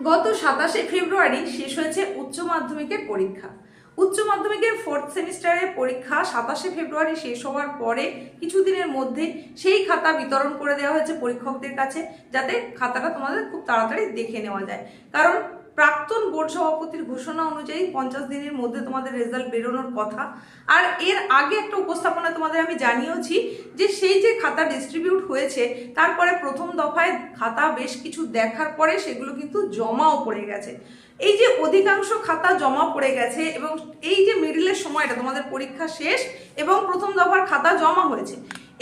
গত 27শে ফেব্রুয়ারি শেষ হয়েছে উচ্চ মাধ্যমিকের পরীক্ষা। উচ্চ মাধ্যমিকের 4th সেমিস্টারের পরীক্ষা 27শে ফেব্রুয়ারি শেষ হওয়ার পরে কিছুদিনের মধ্যে সেই খাতা বিতরণ করে দেওয়া হয়েছে পরীক্ষকদের কাছে, যাতে খাতাটা তোমাদের খুব তাড়াতাড়ি দেখে নেওয়া যায়। কারণ প্রাক্তন বোর্ড সভাপতির ঘোষণা অনুযায়ী 50 দিনের মধ্যে তোমাদের রেজাল্ট বেরোনোর কথা। আর এর আগে একটা উপস্থাপনা তোমাদের আমি জানিয়েছি যে সেই যে খাতা ডিস্ট্রিবিউট হয়েছে তারপরে প্রথম দফায় খাতা বেশ কিছু দেখার পরে সেগুলো কিন্তু জমাও পড়ে গেছে। এই যে অধিকাংশ খাতা জমা পড়ে গেছে এবং এই যে মিডিলের সময়টা তোমাদের পরীক্ষা শেষ এবং প্রথম দফার খাতা জমা হয়েছে,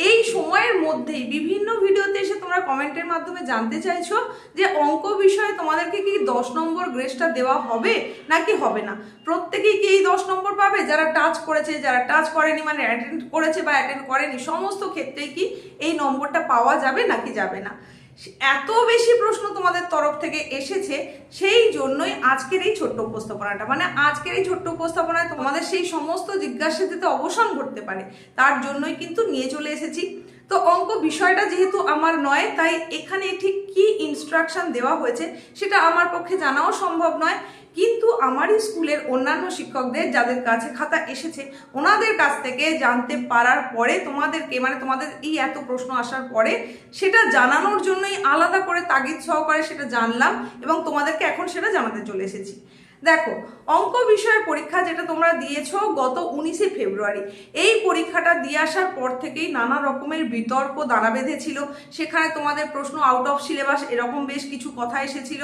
এই সময়ের মধ্যেই বিভিন্ন ভিডিওতে এসে তোমরা কমেন্টের মাধ্যমে জানতে চাইছো যে অঙ্ক বিষয়ে তোমাদেরকে কি 10 নম্বর গ্রেডটা দেওয়া হবে নাকি হবে না। প্রত্যেকেই কি এই 10 নম্বর পাবে? যারা টাচ করেছে, যারা টাচ করেনি মানে অ্যাটেন্ড করেছে বা অ্যাটেন্ড করেনি, সমস্ত ক্ষেত্রেই কি এই নম্বরটা পাওয়া যাবে নাকি যাবে না? এত বেশি প্রশ্ন তোমাদের তরফ থেকে এসেছে, সেই জন্যই আজকের এই ছোট্ট উপস্থাপনাটা, মানে আজকের এই ছোট্ট উপস্থাপনায় তোমাদের সেই সমস্ত জিজ্ঞাসাতে অবসান ঘটতে পারে, তার জন্যই কিন্তু নিয়ে চলে এসেছি। তো অঙ্ক বিষয়টা যেহেতু আমার নয়, তাই এখানে ঠিক কি ইনস্ট্রাকশন দেওয়া হয়েছে সেটা আমার পক্ষে জানাও সম্ভব নয়। কিন্তু আমারই স্কুলের অন্যান্য শিক্ষকদের যাদের কাছে খাতা এসেছে ওনাদের কাছ থেকে জানতে পারার পরে তোমাদেরকে, মানে তোমাদের এই এত প্রশ্ন আসার পরে সেটা জানানোর জন্যই আলাদা করে তাগিদ সহকারে সেটা জানলাম এবং তোমাদেরকে এখন সেটা জানাতে চলে এসেছি। দেখো, অঙ্ক বিষয়ের পরীক্ষা যেটা তোমরা দিয়েছো গত 19শে ফেব্রুয়ারি, এই পরীক্ষাটা দিয়ে আসার পর থেকেই নানা রকমের বিতর্ক দানা বেঁধেছিল। সেখানে তোমাদের প্রশ্ন আউট অফ সিলেবাস এরকম বেশ কিছু কথা এসেছিল।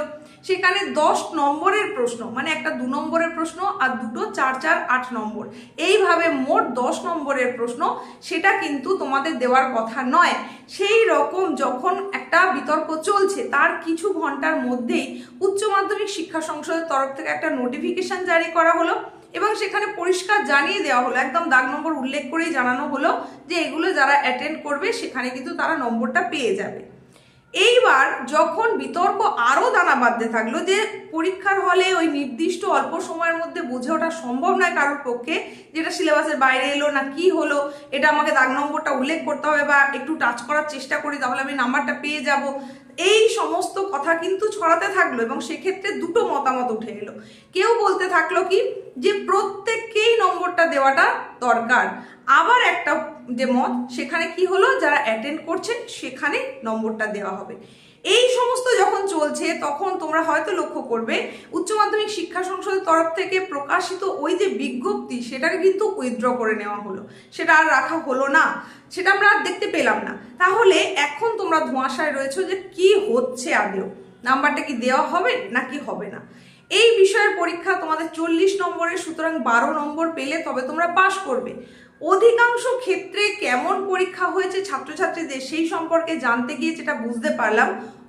সেখানে 10 নম্বরের প্রশ্ন, মানে একটা 2 নম্বরের প্রশ্ন আর দুটো 4 4 8 নম্বর, এইভাবে মোট 10 নম্বরের প্রশ্ন, সেটা কিন্তু তোমাদের দেওয়ার কথা নয়। সেই রকম যখন একটা বিতর্ক চলছে তার কিছু ঘন্টার মধ্যেই উচ্চ মাধ্যমিক শিক্ষা সংসদের তরফ থেকে একটা নোটিফিকেশন জারি করা হলো এবং সেখানে পরিষ্কার জানিয়ে দেওয়া হলো, একদম দাগ নম্বর উল্লেখ করেই জানানো হলো যে এগুলো যারা অ্যাটেন্ড করবে সেখানে কিন্তু তারা নম্বরটা পেয়ে যাবে। এইবার যখন বিতর্ক আরও দানা বাঁধতে থাকলো যে পরীক্ষার হলে ওই নির্দিষ্ট অল্প সময়ের মধ্যে বুঝে ওঠা সম্ভব নয় কারোর পক্ষে, যেটা সিলেবাসের বাইরে এলো না কি হলো, এটা আমাকে দাগ নম্বরটা উল্লেখ করতে হবে বা একটু টাচ করার চেষ্টা করি তাহলে আমি নাম্বারটা পেয়ে যাব, এই সমস্ত কথা কিন্তু ছড়াতে থাকলো এবং সেক্ষেত্রে দুটো মতামত উঠে এলো। কেউ বলতে থাকলো কি যে প্রত্যেককেই নম্বরটা দেওয়াটা দরকার, আবার একটা যে মত সেখানে কি হলো, যারা অ্যাটেন্ড করছে সেখানে নম্বরটা দেওয়া হবে। এই সমস্ত যখন চলছে তখন তোমরা হয়তো লক্ষ্য করবে উচ্চ মাধ্যমিক শিক্ষা সংসদের তরফ থেকে প্রকাশিত ওই যে বিজ্ঞপ্তি সেটাকে কিন্তু উইথড্র করে নেওয়া হলো, সেটা আর রাখা হলো না, সেটা আমরা আর দেখতে পেলাম না। তাহলে এখন তোমরা ধোঁয়াশায় রয়েছো যে কি হচ্ছে, আদৌ নাম্বারটা কি দেওয়া হবে নাকি হবে না। এই বিষয়ের পরীক্ষা তোমাদের 40 নম্বরের, সুতরাং 12 নম্বর পেলে তবে তোমরা পাশ করবে। অধিকাংশ ক্ষেত্রে কেমন পরীক্ষা হয়েছে ছাত্রছাত্রীদের সেই সম্পর্কে জানতে গিয়ে যেটা বুঝতে পারলাম,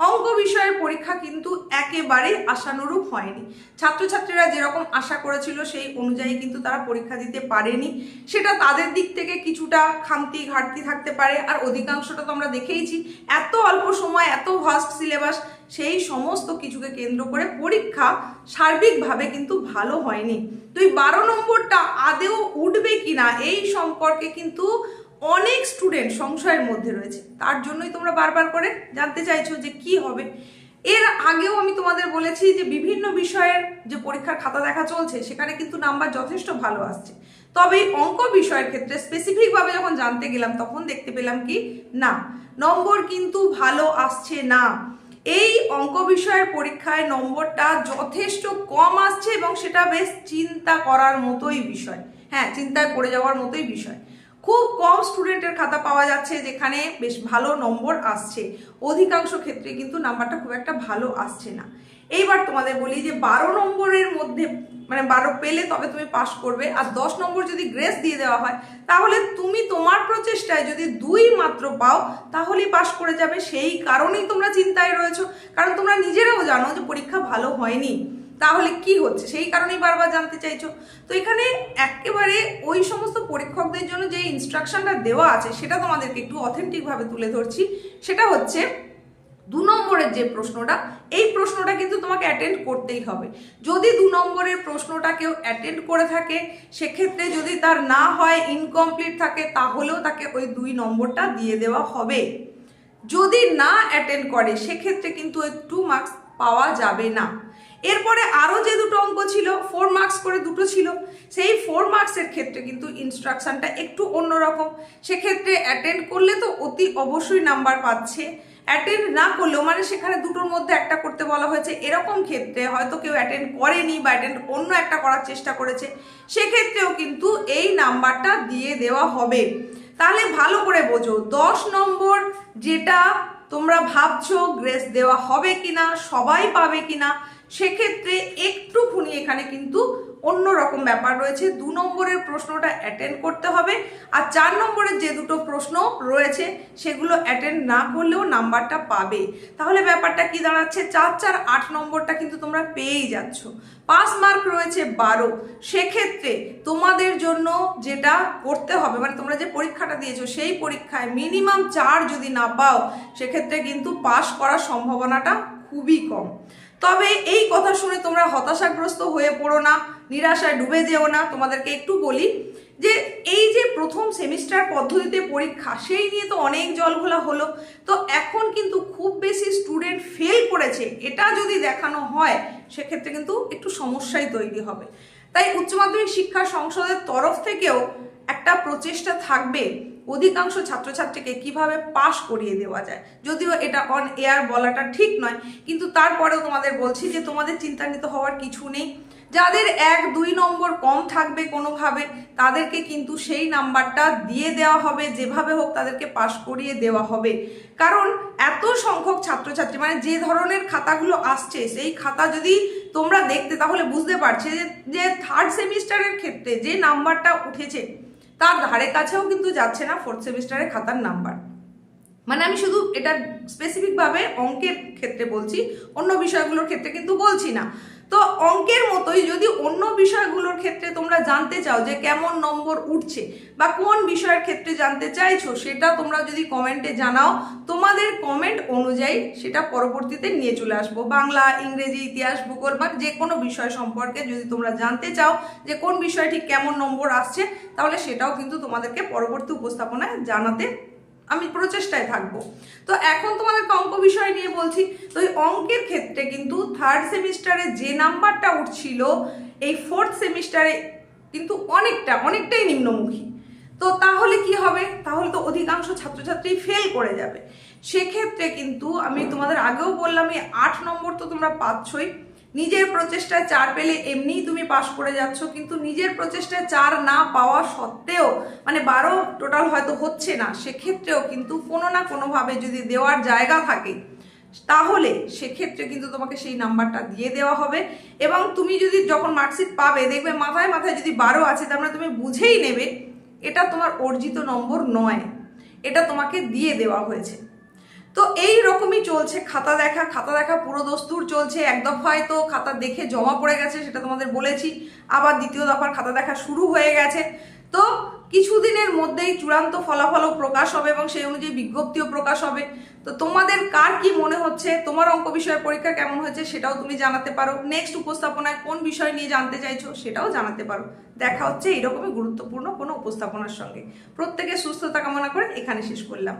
অঙ্ক বিষয়ের পরীক্ষা কিন্তু একেবারে আশানুরূপ হয়নি। ছাত্রছাত্রীরা যেরকম আশা করেছিল সেই অনুযায়ী কিন্তু তারা পরীক্ষা দিতে পারেনি। সেটা তাদের দিক থেকে কিছুটা খামতি ঘাটতি থাকতে পারে, আর অধিকাংশটা তো আমরা দেখেইছি এত অল্প সময় এত ভাস্ট সিলেবাস, সেই সমস্ত কিছুকে কেন্দ্র করে পরীক্ষা সার্বিকভাবে কিন্তু ভালো হয়নি। তো এই 12 নম্বরটা আদেও উঠবে কিনা এই সম্পর্কে কিন্তু অনেক স্টুডেন্ট সংশয়ের মধ্যে রয়েছে, তার জন্যই তোমরা বারবার করে জানতে চাইছো যে কি হবে। এর আগেও আমি তোমাদের বলেছি যে বিভিন্ন বিষয়ের যে পরীক্ষার খাতা দেখা চলছে সেখানে কিন্তু নাম্বার যথেষ্ট ভালো আসছে, তবে অঙ্ক বিষয়ের ক্ষেত্রে স্পেসিফিকভাবে যখন জানতে গেলাম তখন দেখতে পেলাম কি না, নম্বর কিন্তু ভালো আসছে না। এই অঙ্ক বিষয়ের পরীক্ষায় নম্বরটা যথেষ্ট কম আসছে এবং সেটা বেশ চিন্তা করার মতোই বিষয়, হ্যাঁ চিন্তায় পড়ে যাওয়ার মতোই বিষয়। খুব কম স্টুডেন্টের খাতা পাওয়া যাচ্ছে যেখানে বেশ ভালো নম্বর আসছে, অধিকাংশ ক্ষেত্রে কিন্তু নাম্বারটা খুব একটা ভালো আসছে না। এইবার তোমাদের বলি যে 12 নম্বরের মধ্যে, মানে 12 পেলে তবে তুমি পাস করবে, আর 10 নম্বর যদি গ্রেস দিয়ে দেওয়া হয় তাহলে তুমি তোমার প্রচেষ্টায় যদি 2 মাত্র পাও তাহলেই পাস করে যাবে। সেই কারণেই তোমরা চিন্তায় রয়েছো, কারণ তোমরা নিজেরাও জানো যে পরীক্ষা ভালো হয়নি, তাহলে কি হচ্ছে সেই কারণেই বারবার জানতে চাইছো। তো এখানে একেবারে ওই সমস্ত পরীক্ষকদের জন্য যে ইনস্ট্রাকশনটা দেওয়া আছে সেটা তোমাদেরকে একটু অথেন্টিকভাবে তুলে ধরছি। সেটা হচ্ছে 2 নম্বরের যে প্রশ্নটা, এই প্রশ্নটা কিন্তু তোমাকে অ্যাটেন্ড করতেই হবে। যদি 2 নম্বরের প্রশ্নটা কেউ অ্যাটেন্ড করে থাকে সেক্ষেত্রে যদি তার না হয় ইনকমপ্লিট থাকে তাহলেও তাকে ওই 2 নম্বরটা দিয়ে দেওয়া হবে। যদি না অ্যাটেন্ড করে সেক্ষেত্রে কিন্তু ওই 2 মার্কস পাওয়া যাবে না। এরপরে আরও যে দুটো অঙ্ক ছিল 4 মার্কস করে দুটো ছিল, সেই 4 মার্কসের ক্ষেত্রে কিন্তু ইনস্ট্রাকশনটা একটু অন্যরকম। সেক্ষেত্রে অ্যাটেন্ড করলে তো অতি অবশ্যই নাম্বার পাচ্ছে, অ্যাটেন্ড না করলেও মানে সেখানে দুটোর মধ্যে একটা করতে বলা হয়েছে, এরকম ক্ষেত্রে হয়তো কেউ অ্যাটেন্ড করেনি বা অ্যাটেন্ড অন্য একটা করার চেষ্টা করেছে, সেক্ষেত্রেও কিন্তু এই নাম্বারটা দিয়ে দেওয়া হবে। তাহলে ভালো করে বোঝো, 10 নম্বর যেটা তোমরা ভাবছো গ্রেস দেওয়া হবে কিনা, সবাই পাবে কিনা, সেক্ষেত্রে একটুখানি এখানে কিন্তু অন্য রকম ব্যাপার রয়েছে। 2 নম্বরের প্রশ্নটা অ্যাটেন্ড করতে হবে, আর 4 নম্বরের যে দুটো প্রশ্ন রয়েছে সেগুলো অ্যাটেন্ড না করলেও নাম্বারটা পাবে। তাহলে ব্যাপারটা কি দাঁড়াচ্ছে, 4 4 8 নম্বরটা কিন্তু তোমরা পেয়েই যাচ্ছ। পাস মার্ক রয়েছে 12। সেক্ষেত্রে তোমাদের জন্য যেটা করতে হবে, মানে তোমরা যে পরীক্ষাটা দিয়েছো সেই পরীক্ষায় মিনিমাম 4 যদি না পাও, সেক্ষেত্রে কিন্তু পাস করার সম্ভাবনাটা খুবই কম। তবে এই কথা শুনে তোমরা হতাশাগ্রস্ত হয়ে পড়ো না, নিরাশায় ডুবে যেও না। তোমাদেরকে একটু বলি যে এই যে প্রথম সেমিস্টার পদ্ধতিতে পরীক্ষা, সেই নিয়ে তো অনেক জলঘোলা হলো, তো এখন কিন্তু খুব বেশি স্টুডেন্ট ফেল করেছে এটা যদি দেখানো হয়, সেক্ষেত্রে কিন্তু একটু সমস্যাই তৈরি হবে। তাই উচ্চ মাধ্যমিক শিক্ষা সংসদের তরফ থেকেও একটা প্রচেষ্টা থাকবে অধিকাংশ ছাত্রছাত্রীকে কিভাবে পাস করিয়ে দেওয়া যায়। যদিও এটা অন এয়ার বলাটা ঠিক নয়, কিন্তু তারপরেও তোমাদের বলছি যে তোমাদের চিন্তান্বিত হওয়ার কিছু নেই। যাদের 1-2 নম্বর কম থাকবে কোনোভাবে, তাদেরকে কিন্তু সেই নাম্বারটা দিয়ে দেওয়া হবে, যেভাবে হোক তাদেরকে পাস করিয়ে দেওয়া হবে। কারণ এত সংখ্যক ছাত্রছাত্রী, মানে যে ধরনের খাতাগুলো আসছে, সেই খাতা যদি তোমরা দেখতে তাহলে বুঝতে পারছে যে 3rd সেমিস্টারের ক্ষেত্রে যে নাম্বারটা উঠেছে তার ধারে কাছেও কিন্তু যাচ্ছে না 4th সেমিস্টারের খাতার নাম্বার। মানে আমি শুধু এটা স্পেসিফিকভাবে অঙ্কের ক্ষেত্রে বলছি, অন্য বিষয়গুলোর ক্ষেত্রে কিন্তু বলছি না। তো অঙ্কের মতোই যদি অন্য বিষয়গুলোর ক্ষেত্রে তোমরা জানতে চাও যে কেমন নম্বর উঠছে বা কোন বিষয়ের ক্ষেত্রে জানতে চাইছো, সেটা তোমরা যদি কমেন্টে জানাও, তোমাদের কমেন্ট অনুযায়ী সেটা পরবর্তীতে নিয়ে চলে আসবো। বাংলা, ইংরেজি, ইতিহাস, ভূগোল বা যে কোনো বিষয় সম্পর্কে যদি তোমরা জানতে চাও যে কোন বিষয় ঠিক কেমন নম্বর আসছে, তাহলে সেটাও কিন্তু তোমাদেরকে পরবর্তী উপস্থাপনায় জানাতে আমি প্রচেষ্টায় থাকবো। তো এখন তোমাদেরকে অঙ্ক বিষয় নিয়ে বলছি। তো এই অঙ্কের ক্ষেত্রে কিন্তু 3rd সেমিস্টারে যে নাম্বারটা উঠছিল, এই 4th সেমিস্টারে কিন্তু অনেকটাই নিম্নমুখী। তো তাহলে কি হবে, তাহলে তো অধিকাংশ ছাত্রছাত্রী ফেল করে যাবে। সেক্ষেত্রে কিন্তু আমি তোমাদের আগেও বললাম, এই 8 নম্বর তো তোমরা পাচ্ছই। নিজের প্রচেষ্টায় 4 পেলে এমনিই তুমি পাস করে যাচ্ছ, কিন্তু নিজের প্রচেষ্টায় 4 না পাওয়া সত্ত্বেও, মানে 12 টোটাল হয়তো হচ্ছে না, সেক্ষেত্রেও কিন্তু কোনো না কোনোভাবে যদি দেওয়ার জায়গা থাকে, তাহলে সেক্ষেত্রে কিন্তু তোমাকে সেই নাম্বারটা দিয়ে দেওয়া হবে। এবং তুমি যদি যখন মার্কশিট পাবে, দেখবে মাথায় মাথায় যদি 12 আছে, তার মানে তুমি বুঝেই নেবে এটা তোমার অর্জিত নম্বর নয়, এটা তোমাকে দিয়ে দেওয়া হয়েছে। তো এই রকমই চলছে খাতা দেখা পুরো দস্তুর চলছে। এক দফায় তো খাতা দেখে জমা পড়ে গেছে, সেটা তোমাদের বলেছি, আবার দ্বিতীয় দফার খাতা দেখা শুরু হয়ে গেছে। তো কিছুদিনের মধ্যেই চূড়ান্ত ফলাফলও প্রকাশ হবে এবং সেই অনুযায়ী বিজ্ঞপ্তিও প্রকাশ হবে। তো তোমাদের কার কি মনে হচ্ছে, তোমার অঙ্ক বিষয়ের পরীক্ষা কেমন হয়েছে সেটাও তুমি জানাতে পারো। নেক্সট উপস্থাপনায় কোন বিষয় নিয়ে জানতে চাইছো সেটাও জানাতে পারো। দেখা হচ্ছে এইরকমই গুরুত্বপূর্ণ কোনো উপস্থাপনার সঙ্গে। প্রত্যেকের সুস্থতা কামনা করে এখানে শেষ করলাম।